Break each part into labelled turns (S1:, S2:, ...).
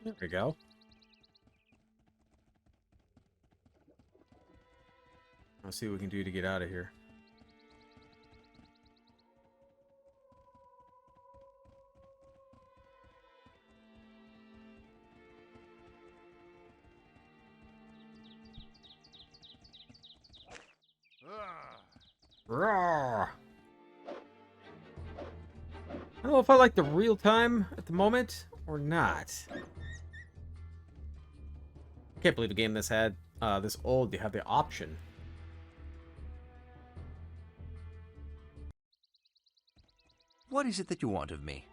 S1: There we go. Let's see what we can do to get out of here. Roar! I don't know if I like the real time at the moment or not. I can't believe a game this had this old. You have the option.
S2: What is it that you want of me?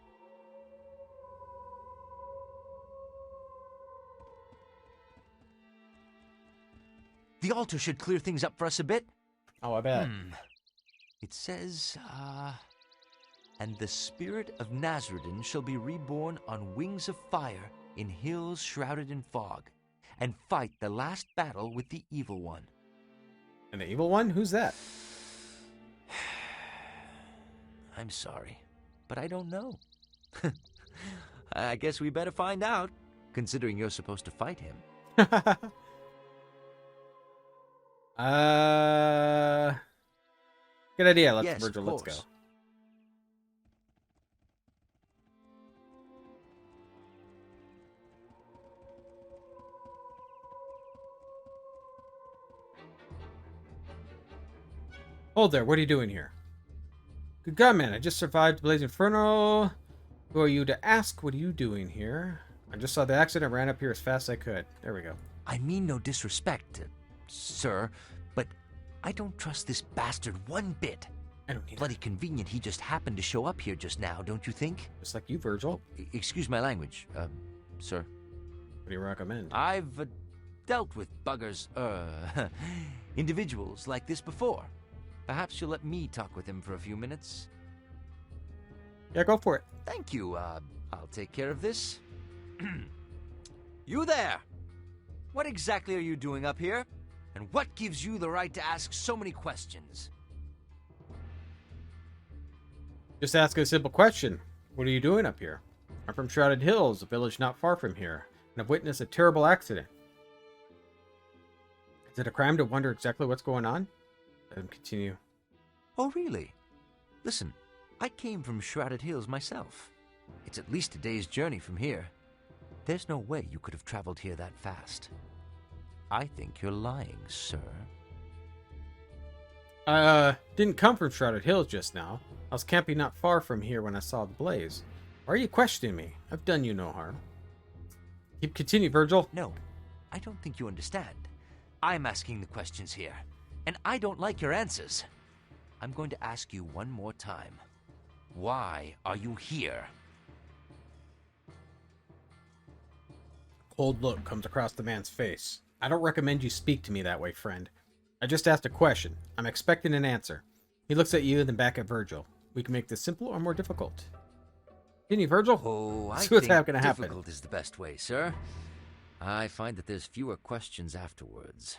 S2: The altar should clear things up for us a bit.
S1: Oh, I bet.
S2: It says, and the spirit of Nazarene shall be reborn on wings of fire in hills shrouded in fog, and fight the last battle with the evil one.
S1: And the evil one? Who's that?
S2: I'm sorry, but I don't know. I guess we better find out, considering you're supposed to fight him.
S1: Good idea. Let's
S2: Yes,
S1: Virgil,
S2: of
S1: let's go.
S2: course.
S1: Hold there, what are you doing here? Good God, man, I just survived Blaze Inferno. Who are you to ask? What are you doing here? I just saw the accident, ran up here as fast as I could. There we go.
S2: I mean no disrespect, sir, but I don't trust this bastard one bit.
S1: I don't need
S2: Bloody convenient he just happened to show up here just now, don't you think?
S1: Just like you, Virgil.
S2: Excuse my language, sir.
S1: What do you recommend?
S2: I've dealt with buggers, individuals like this before. Perhaps you'll let me talk with him for a few minutes.
S1: Yeah, go for it.
S2: Thank you, I'll take care of this. You there! What exactly are you doing up here? And what gives you the right to ask so many questions?
S1: Just ask a simple question. What are you doing up here? I'm from Shrouded Hills, a village not far from here, and I've witnessed a terrible accident. Is it a crime to wonder exactly what's going on? Let him continue.
S2: Oh, really? Listen, I came from Shrouded Hills myself. It's at least a day's journey from here. There's no way you could have traveled here that fast. I think you're lying, sir.
S1: Didn't come from Shrouded Hills just now. I was camping not far from here when I saw the blaze. Why are you questioning me? I've done you no harm. Continue, Virgil.
S2: No, I don't think you understand. I'm asking the questions here, and I don't like your answers. I'm going to ask you one more time. Why are you here?
S1: Cold look comes across the man's face. I don't recommend you speak to me that way, friend. I just asked a question. I'm expecting an answer. He looks at you, then back at Virgil. We can make this simple or more difficult. Continue, Virgil.
S2: Oh, I
S1: See what's
S2: think
S1: gonna happen.
S2: difficult is the best way, sir. I find that there's fewer questions afterwards.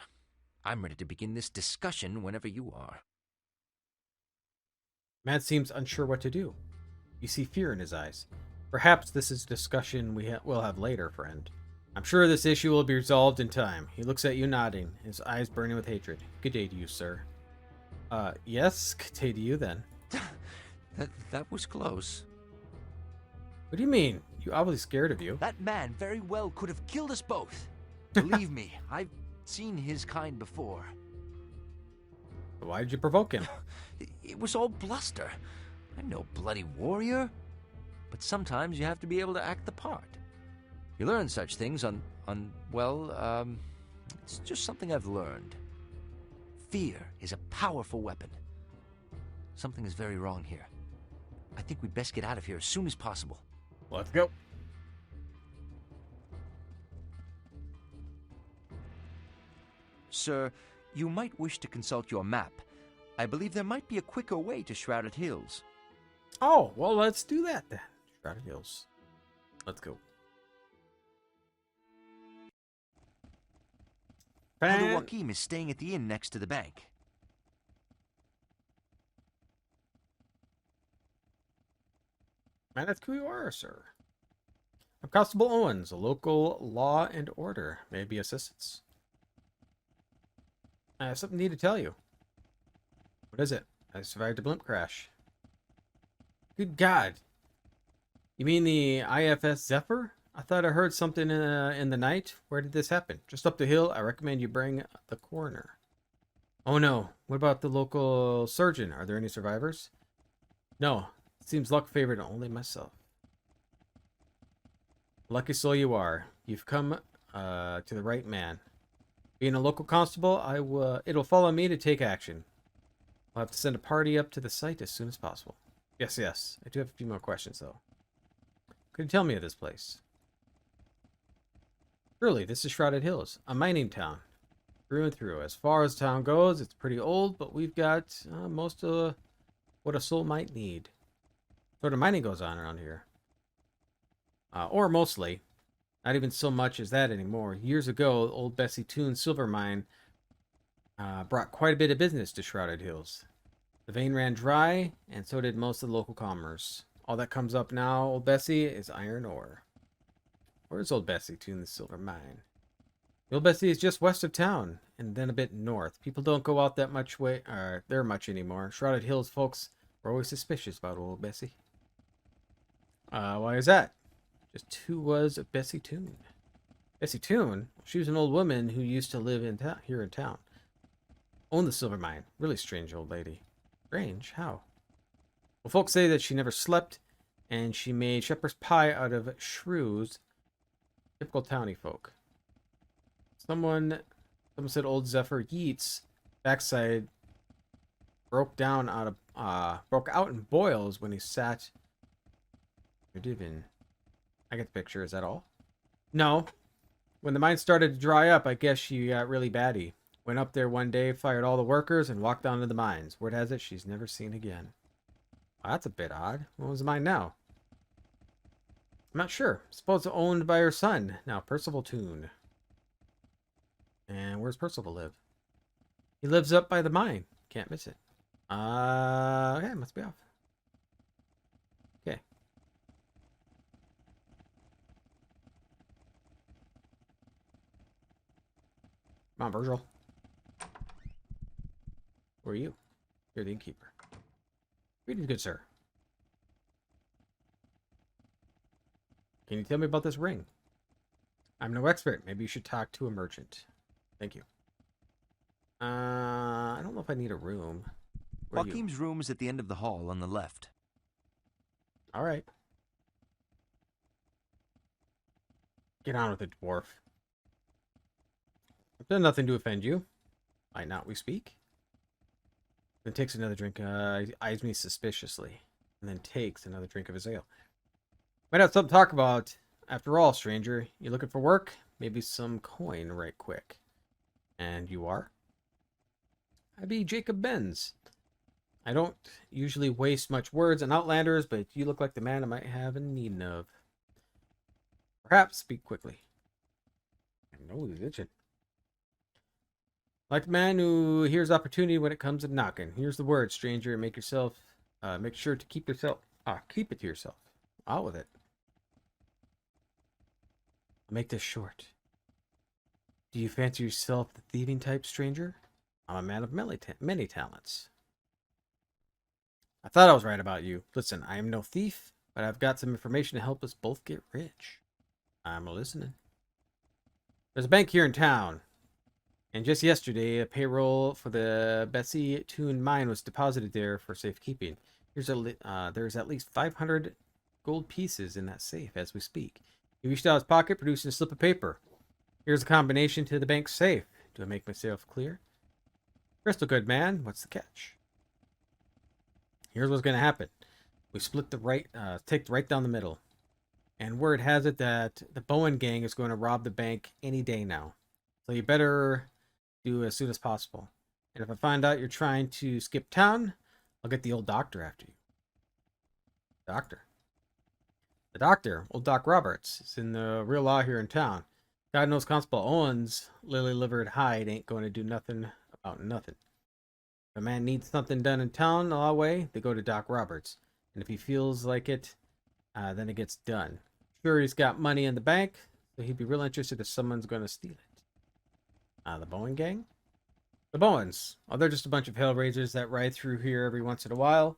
S2: I'm ready to begin this discussion whenever you are.
S1: Man seems unsure what to do. You see fear in his eyes. Perhaps this is a discussion we'll have later, friend. I'm sure this issue will be resolved in time. He looks at you nodding, his eyes burning with hatred. Good day to you, sir. Yes? Good day to you, then.
S2: That was close.
S1: What do you mean? You obviously scared of you.
S2: That man very well could have killed us both. Believe me, I've seen his kind before.
S1: Why did you provoke him?
S2: It was all bluster. I'm no bloody warrior. But sometimes you have to be able to act the part. You learn such things it's just something I've learned. Fear is a powerful weapon. Something is very wrong here. I think we'd best get out of here as soon as possible.
S1: Let's go.
S2: Sir, you might wish to consult your map. I believe there might be a quicker way to Shrouded Hills.
S1: Oh, well, let's do that then. Shrouded Hills. Let's go.
S2: Elder Joachim is staying at the inn next to the bank.
S1: Man, that's who you are, sir. I'm Constable Owens, a local law and order. Maybe assistance. I have something need to tell you. What is it? I survived a blimp crash. Good God. You mean the IFS Zephyr? I thought I heard something in the night. Where did this happen? Just up the hill. I recommend you bring the coroner. Oh no. What about the local surgeon? Are there any survivors? No. It seems luck favored only myself. Lucky soul you are. You've come to the right man. Being a local constable, it'll fall on me to take action. I'll have to send a party up to the site as soon as possible. Yes. I do have a few more questions, though. Could you tell me of this place? Surely, this is Shrouded Hills, a mining town. Through and through. As far as the town goes, it's pretty old, but we've got most of what a soul might need. Sort of mining goes on around here. Or mostly. Not even so much as that anymore. Years ago, old Bessie Toon's silver mine brought quite a bit of business to Shrouded Hills. The vein ran dry, and so did most of the local commerce. All that comes up now, old Bessie, is iron ore. Where's old Bessie Toon's silver mine? The old Bessie is just west of town, and then a bit north. People don't go out that much there much anymore. Shrouded Hills folks were always suspicious about old Bessie. Why is that? Just who was Bessie Toon? Bessie Toon? She was an old woman who used to live here in town. Owned the silver mine. Really strange old lady. Strange? How? Well, folks say that she never slept, and she made shepherd's pie out of shrews. Typical towny folk. Someone said old Zephyr Yeats' backside broke out in boils when he sat your divin. I get the picture. Is that all? No. When the mine started to dry up, I guess she got really batty. Went up there one day, fired all the workers, and walked down to the mines. Word has it, she's never seen again. Well, that's a bit odd. What was the mine now? I'm not sure. Suppose it's owned by her son. Now, Percival Toon. And where's Percival live? He lives up by the mine. Can't miss it. Okay, must be off. Okay. Come on, Virgil. Who are you? You're the innkeeper. Greetings, good sir. Can you tell me about this ring? I'm no expert. Maybe you should talk to a merchant. Thank you. I don't know if I need a room.
S2: Joachim's room is at the end of the hall on the left.
S1: All right. Get on with it, dwarf. I've done nothing to offend you. Might not we speak? Then takes another drink, eyes me suspiciously, and then takes another drink of his ale. Might have something to talk about. After all, stranger, you looking for work? Maybe some coin right quick. And you are? I be Jacob Benz. I don't usually waste much words on outlanders, but you look like the man I might have a need of. Perhaps speak quickly. I know he's itching. Like the man who hears opportunity when it comes to knocking. Here's the word, stranger, and make sure to keep it to yourself. Out with it. I'll make this short. Do you fancy yourself the thieving type, stranger? I'm a man of many talents. I thought I was right about you. Listen, I am no thief, but I've got some information to help us both get rich. I'm listening. There's a bank here in town. And just yesterday, a payroll for the Bessie Toon mine was deposited there for safekeeping. There's at least 500 gold pieces in that safe as we speak. He reached out his pocket, producing a slip of paper. Here's a combination to the bank's safe. Do I make myself clear? Crystal good, man. What's the catch? Here's what's going to happen. We split take the right down the middle. And word has it that the Bowen gang is going to rob the bank any day now. So you better do as soon as possible. And if I find out you're trying to skip town, I'll get the old doctor after you. Doctor? The doctor, old Doc Roberts, is in the real law here in town. God knows Constable Owens' lily-livered hide ain't going to do nothing about nothing. If a man needs something done in town the law way, they go to Doc Roberts. And if he feels like it, then it gets done. Sure, he's got money in the bank, so he'd be real interested if someone's going to steal it. The Bowen gang? The Bowens. Oh, they're just a bunch of hellraisers that ride through here every once in a while.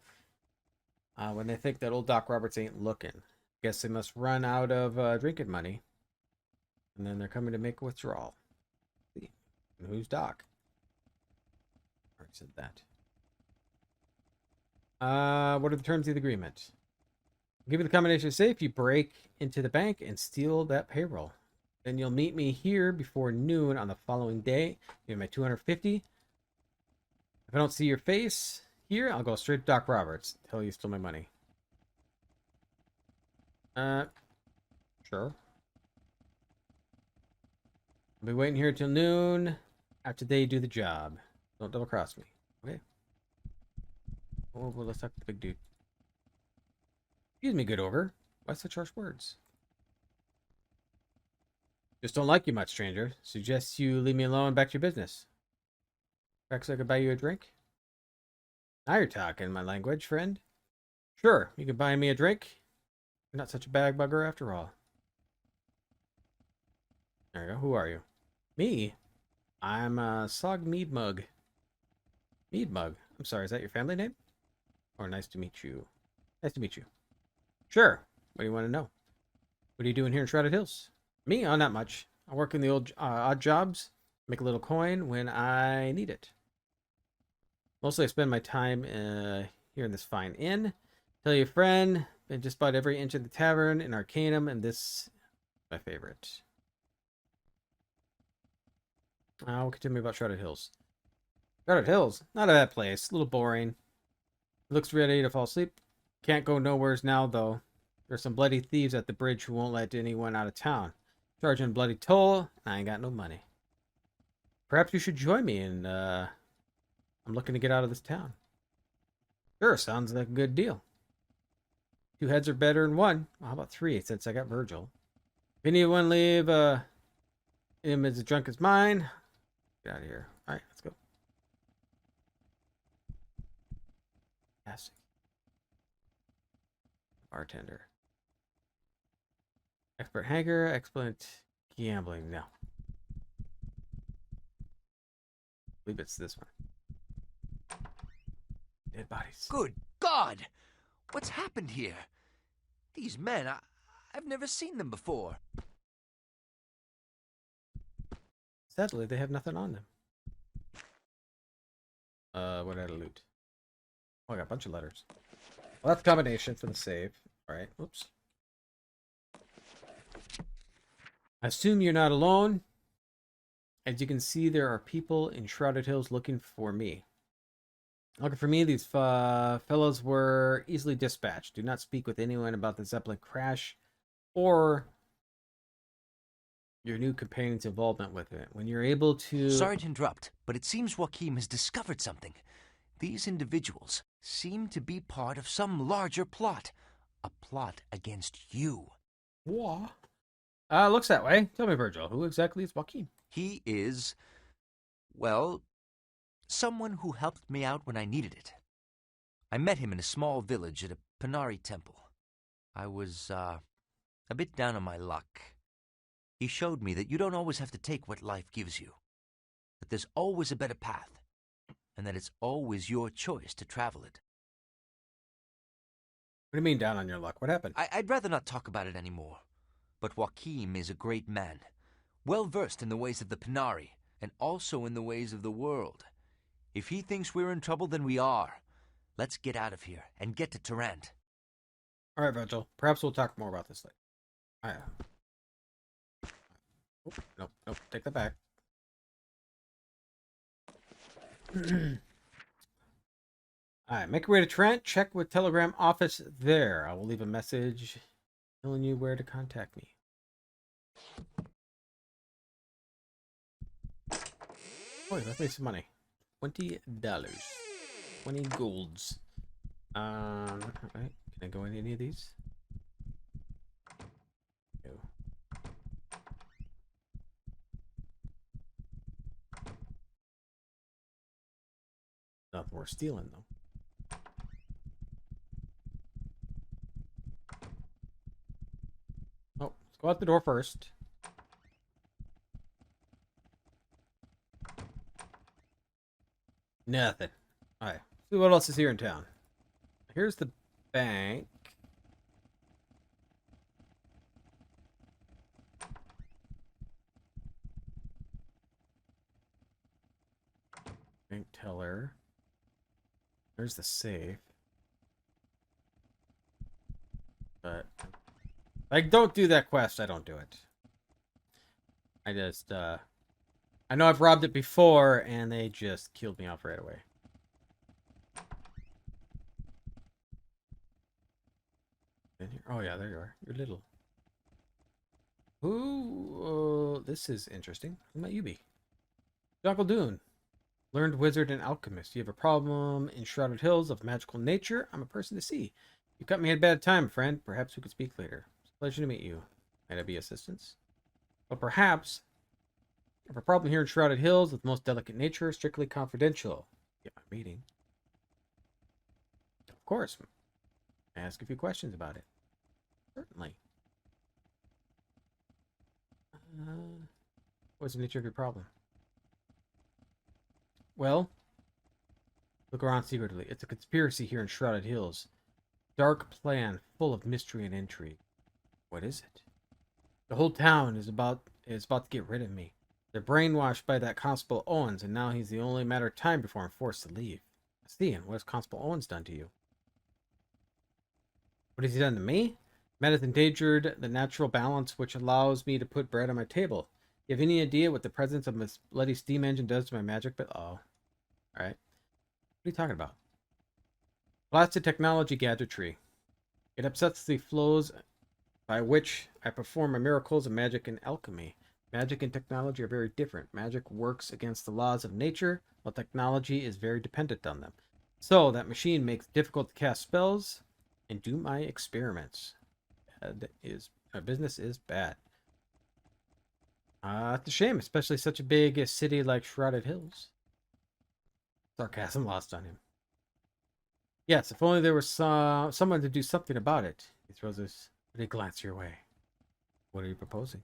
S1: When they think that old Doc Roberts ain't looking. Guess they must run out of drinking money. And then they're coming to make a withdrawal. And who's Doc? Already said that. What are the terms of the agreement? I'll give you the combination to say if you break into the bank and steal that payroll. Then you'll meet me here before noon on the following day. Give me my 250. If I don't see your face here, I'll go straight to Doc Roberts. Tell you stole my money. Sure. I'll be waiting here till noon after they do the job. Don't double cross me. Okay. Oh, well, let's talk to the big dude. Excuse me, good over. Why such harsh words? Just don't like you much, stranger. Suggest you leave me alone and back to your business. Perhaps I could buy you a drink? Now you're talking my language, friend. Sure, you can buy me a drink. You're not such a bag bugger after all. There you go. Who are you? Me? I'm Sog Meadmug. Meadmug? I'm sorry, is that your family name? Or nice to meet you. Nice to meet you. Sure. What do you want to know? What are you doing here in Shrouded Hills? Me? Oh, not much. I work in the odd jobs. Make a little coin when I need it. Mostly I spend my time here in this fine inn. Tell your friend, been just about every inch of the tavern in Arcanum, and this is my favorite. What can you tell me about Shrouded Hills? Shrouded Hills? Not a bad place. A little boring. It looks ready to fall asleep. Can't go nowheres now, though. There's some bloody thieves at the bridge who won't let anyone out of town. Charging a bloody toll, and I ain't got no money. Perhaps you should join me, and I'm looking to get out of this town. Sure, sounds like a good deal. 2 heads are better than 1. Well, how about 3, since I got Virgil? If anyone leave him as drunk as mine, get out of here. Alright, let's go. Fantastic. Bartender. Expert hanger, expert gambling. No. I believe it's this one. Dead bodies.
S2: Good God! What's happened here? These men, I've never seen them before.
S1: Sadly, they have nothing on them. What did I loot? Oh, I got a bunch of letters. Well, that's a combination for the save. Alright, oops. I assume you're not alone. As you can see, there are people in Shrouded Hills looking for me. Looking for me, these fellows were easily dispatched. Do not speak with anyone about the Zeppelin crash or your new companion's involvement with it. When you're able to...
S2: Sorry to interrupt, but it seems Joachim has discovered something. These individuals seem to be part of some larger plot. A plot against you.
S1: What? Looks that way. Tell me, Virgil, who exactly is Joachim?
S2: He is, well, someone who helped me out when I needed it. I met him in a small village at a Panari temple. I was, a bit down on my luck. He showed me that you don't always have to take what life gives you, that there's always a better path, and that it's always your choice to travel it.
S1: What do you mean down on your luck? What happened?
S2: I'd rather not talk about it anymore. But Joachim is a great man, well-versed in the ways of the Panari, and also in the ways of the world. If he thinks we're in trouble, then we are. Let's get out of here and get to Tarant.
S1: All right, Virgil. Perhaps we'll talk more about this later. All right. Oh, nope. Take that back. All right, make your way to Trent. Check with Telegram office there. I will leave a message telling you where to contact me. Oh, let's make some money. $20. 20 golds. All right. Can I go in any of these? No. Nothing worth stealing, though. go out the door first. Nothing. Alright. See what else is here in town. Here's the bank. Bank teller. There's the safe. But like, don't do that quest. I don't do it. I just I know I've robbed it before and they just killed me off right away. Oh yeah, there you are. You're little. Ooh, this is interesting. Who might you be? Uncle Dune. Learned wizard and alchemist. You have a problem in Shrouded Hills of magical nature. I'm a person to see. You cut me at a bad time, friend. Perhaps we could speak later. It's a pleasure to meet you. Might I be assistance? But perhaps I have a problem here in Shrouded Hills with most delicate nature, strictly confidential. Get my meeting. Of course. Ask a few questions about it. Certainly. What's the nature of your problem? Well, look around secretly. It's a conspiracy here in Shrouded Hills. Dark plan full of mystery and intrigue. What is it? The whole town is about to get rid of me. They're brainwashed by that Constable Owens, and now he's the only matter of time before I'm forced to leave. Steven, what has Constable Owens done to you? What has he done to me? Man has endangered the natural balance which allows me to put bread on my table. You have any idea what the presence of this bloody steam engine does to my magic? But oh, alright. What are you talking about? Blasted technology gadgetry. It upsets the flows by which I perform my miracles of magic and alchemy. Magic and technology are very different. Magic works against the laws of nature, while technology is very dependent on them. So, that machine makes it difficult to cast spells and do my experiments. My business is bad. It's a shame, especially such a big city like Shrouded Hills. Sarcasm lost on him. Yes, if only there was someone to do something about it. He throws a glance your way. What are you proposing?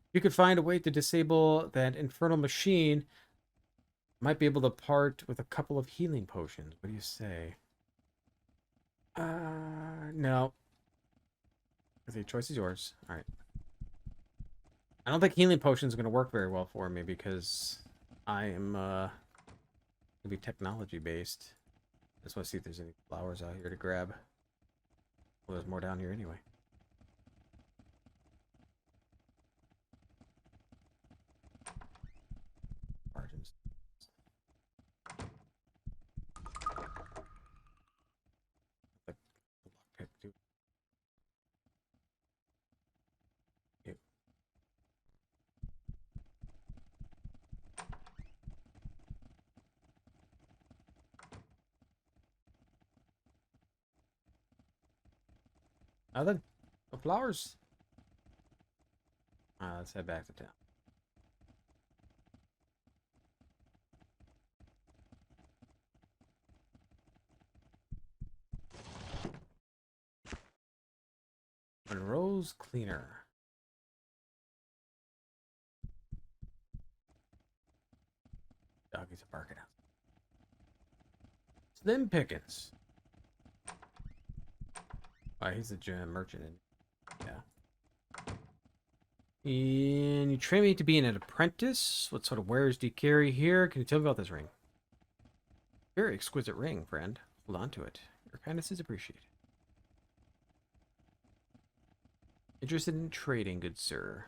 S1: If you could find a way to disable that infernal machine, might be able to part with a couple of healing potions. What do you say? No. The choice is yours. All right. I don't think healing potions are going to work very well for me because I am going to be technology based. I just want to see if there's any flowers out here to grab. Well, there's more down here anyway. Margins. Like the lockpick too. Ew. Nothing. No flowers. Let's head back to town. Monroe's Cleaner. Doggies are barking out. Slim Pickens. He's a gem merchant. Yeah. And you train me to be an apprentice. What sort of wares do you carry here? Can you tell me about this ring? Very exquisite ring, friend. Hold on to it. Your kindness is appreciated. Interested in trading, good sir.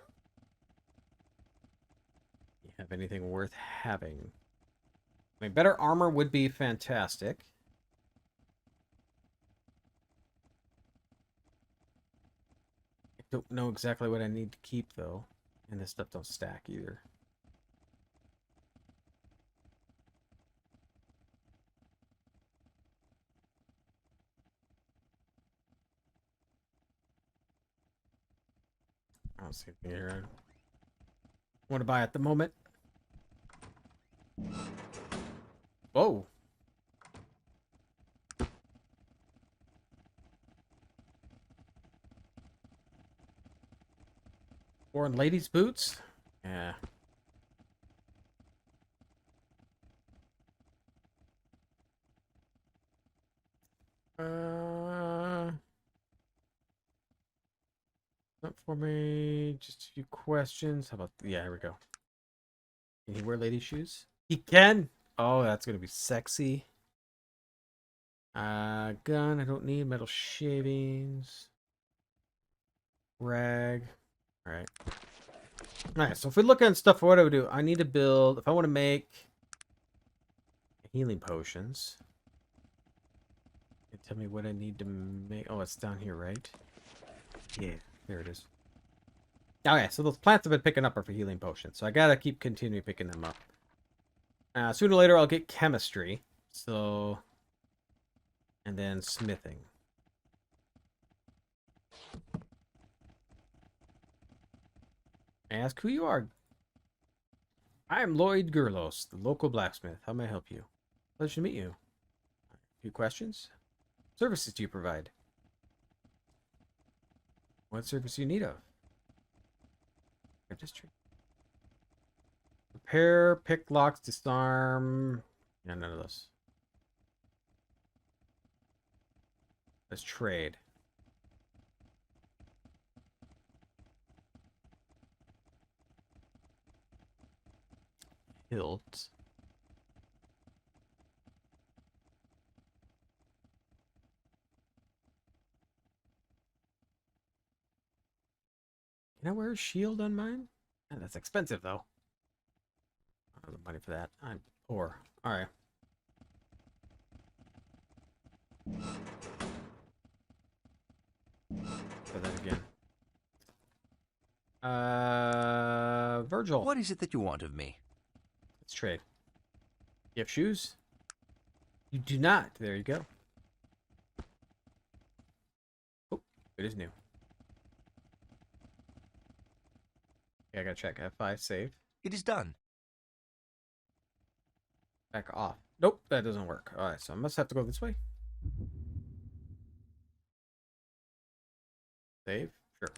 S1: You have anything worth having? I mean, better armor would be fantastic. I don't know exactly what I need to keep, though. And this stuff don't stack, either. I don't see anything here I want to buy at the moment. Whoa. Or ladies' boots? Yeah. Not for me. Just a few questions. How about... Yeah, here we go. Can he wear ladies' shoes? He can! Oh, that's gonna be sexy. Gun, I don't need. Metal shavings. Rag. Alright. Alright, so if we look at stuff, what do I do? I need to build... If I want to make... healing potions... Tell me what I need to make. Oh, it's down here, right? Yeah, there it is. Okay, so those plants I've been picking up are for healing potions, so I gotta keep continuing picking them up. Sooner or later, I'll get chemistry, so... And then smithing. Ask who you are. I am Lloyd Gurlos, the local blacksmith. How may I help you? Pleasure to meet you. A few questions? Services do you provide? What service do you need of? Registry. Repair, pick locks, disarm. Yeah, none of those. Let's trade. Hilt. Can I wear a shield on mine? Oh, that's expensive, though. I don't have the money for that. I'm poor. Alright. Say that again. Virgil.
S2: What is it that you want of me?
S1: Let's trade. You have shoes? You do not. There you go. Oh, it is new. Okay, I gotta check. F5 save.
S2: It is done.
S1: Back off. Nope, that doesn't work. Alright, so I must have to go this way. Save? Sure.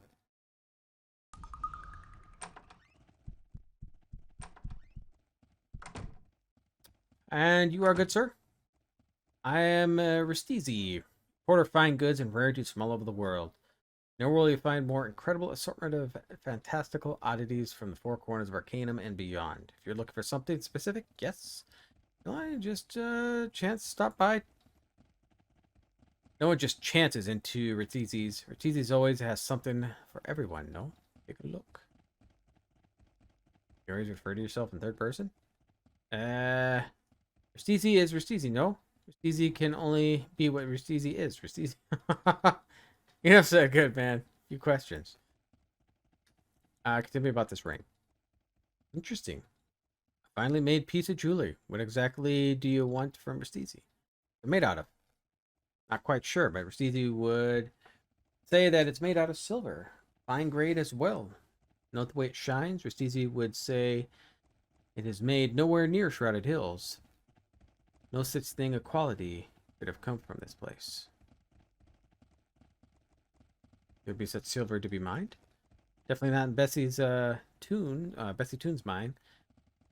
S1: And you are good, sir? I am Ristizi, importer of fine goods and rarities from all over the world. Nowhere will you find more incredible assortment of fantastical oddities from the four corners of Arcanum and beyond. If you're looking for something specific, yes. I just chance stop by. No one just chances into Ristizi's. Ristizi's always has something for everyone, no? Take a look. You always refer to yourself in third person? Ristizi is Ristizi, no? Ristizi can only be what Ristizi is. Ristizi. You know, so good, man. Few questions. Tell me about this ring. Interesting. A finely made piece of jewelry. What exactly do you want from Ristizi? They're made out of? Not quite sure, but Ristizi would say that it's made out of silver. Fine grade as well. Note the way it shines. Ristizi would say it is made nowhere near Shrouded Hills. No such thing of quality could have come from this place. There would be such silver to be mined? Definitely not in Bessie's Bessie Toon's mine.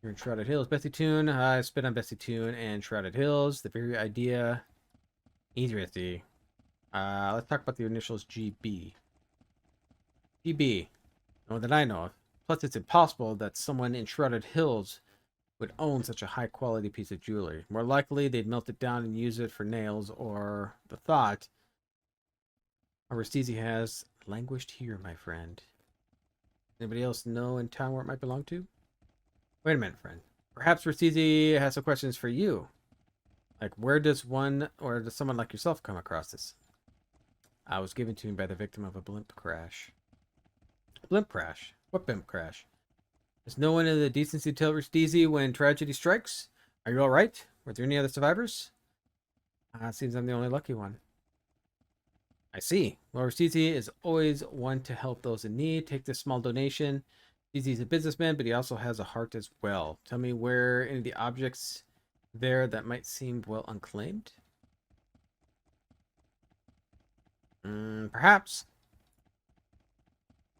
S1: You're in Shrouded Hills. Bessie Toon, I spit on Bessie Toon and Shrouded Hills. The very idea. Interesting. Let's talk about the initials GB. GB. No one that I know of. Plus, it's impossible that someone in Shrouded Hills would own such a high quality piece of jewelry. More likely, they'd melt it down and use it for nails, or the thought Ristizi has languished here, my friend. Anybody else know in town where it might belong to? Wait a minute, friend. Perhaps Ristizi has some questions for you. Like, where does one, or does someone like yourself come across this? I was given to me by the victim of a blimp crash. Blimp crash? What blimp crash? Is no one in the decency to tell Ristizi when tragedy strikes? Are you alright? Were there any other survivors? Seems I'm the only lucky one. I see. Well, Ristizi is always one to help those in need. Take this small donation. Ristizi's a businessman, but he also has a heart as well. Tell me where any of the objects there that might seem well unclaimed? Perhaps.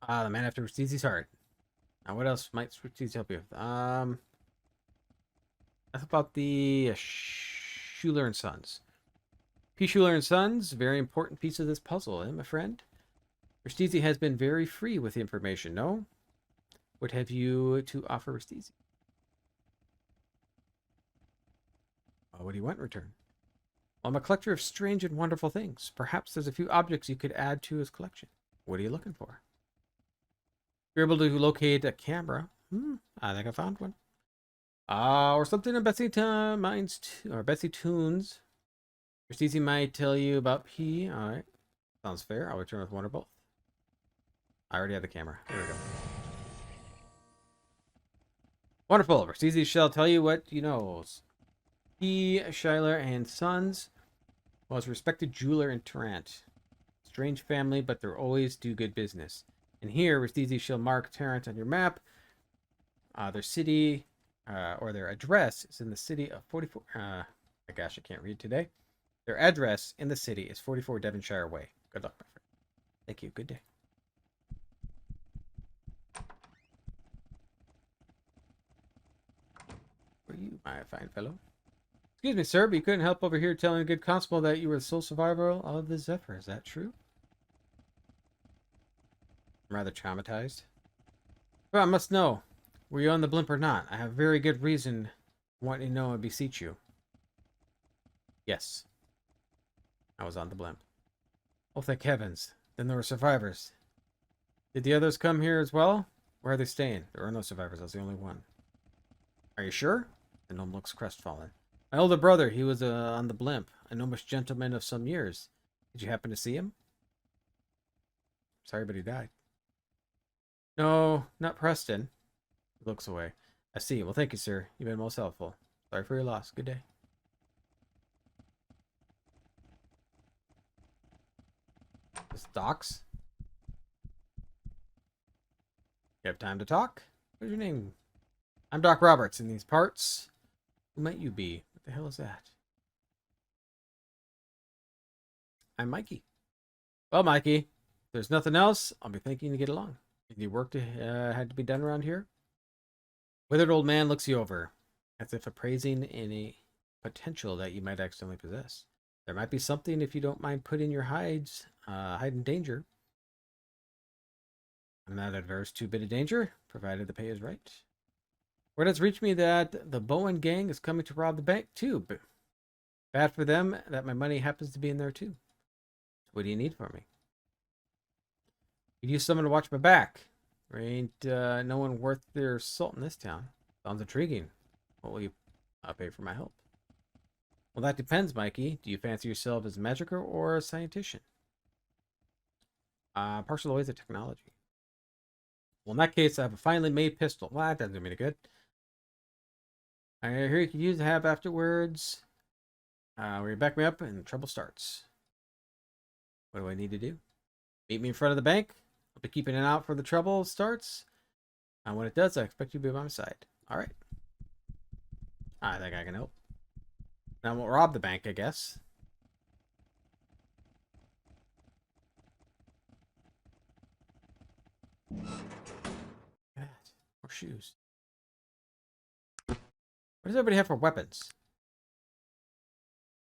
S1: The man after Ristizi's heart. Now, what else might Steezy help you with? That's about the Schuler and Sons. P. Schuler and Sons, very important piece of this puzzle, eh, my friend? Restisi has been very free with the information, no? What have you to offer Restisi? What do you want in return? Well, I'm a collector of strange and wonderful things. Perhaps there's a few objects you could add to his collection. What are you looking for? You're able to locate a camera. I think I found one. Or something in Betsy Betsy Tunes. Restisi might tell you about P. All right. Sounds fair. I'll return with one or both. I already have the camera. There we go. Wonderful. Restisi shall tell you what he knows. P. Schuyler and Sons was a respected jeweler in Tarrant. Strange family, but they'll always do good business. And here, Restisi shall mark Tarrant on your map. Their city, or their address is in the city of 44... my gosh, I can't read today. Their address in the city is 44 Devonshire Way. Good luck, my friend. Thank you. Good day. For you, my fine fellow. Excuse me, sir, but you couldn't help over here telling a good constable that you were the sole survivor of the Zephyr. Is that true? I'm rather traumatized. Well, I must know. Were you on the blimp or not? I have a very good reason wanting to know and beseech you. Yes. I was on the blimp. Oh, thank heavens. Then there were survivors. Did the others come here as well? Where are they staying? There are no survivors. I was the only one. Are you sure? The gnome looks crestfallen. My older brother, he was on the blimp. A gnomish gentleman of some years. Did you happen to see him? Sorry, but he died. No, not Preston. He looks away. I see. Well, thank you, sir. You've been most helpful. Sorry for your loss. Good day. This docks? You have time to talk? What's your name? I'm Doc Roberts in these parts. Who might you be? What the hell is that? I'm Mikey. Well, Mikey, if there's nothing else, I'll be thinking to get along. Any work had to be done around here? Withered old man looks you over, as if appraising any potential that you might accidentally possess. There might be something if you don't mind putting your hide in danger. I'm not adverse to a bit of danger, provided the pay is right. Word has reached me that the Bowen gang is coming to rob the bank too. But bad for them that my money happens to be in there too. So what do you need from me? Could use someone to watch my back. There ain't no one worth their salt in this town. Sounds intriguing. What will you pay for my help? Well, that depends, Mikey. Do you fancy yourself as a magicker or a scientician? Partial always a technology. Well, in that case, I have a finely made pistol. Well, that doesn't do me any good. I hear you could use the have afterwards. Where you back me up and trouble starts. What do I need to do? Meet me in front of the bank. I'll be keeping an eye out for the trouble starts. And when it does, I expect you to be by my side. All right. I think I can help. Now we'll rob the bank, I guess. More shoes. What does everybody have for weapons?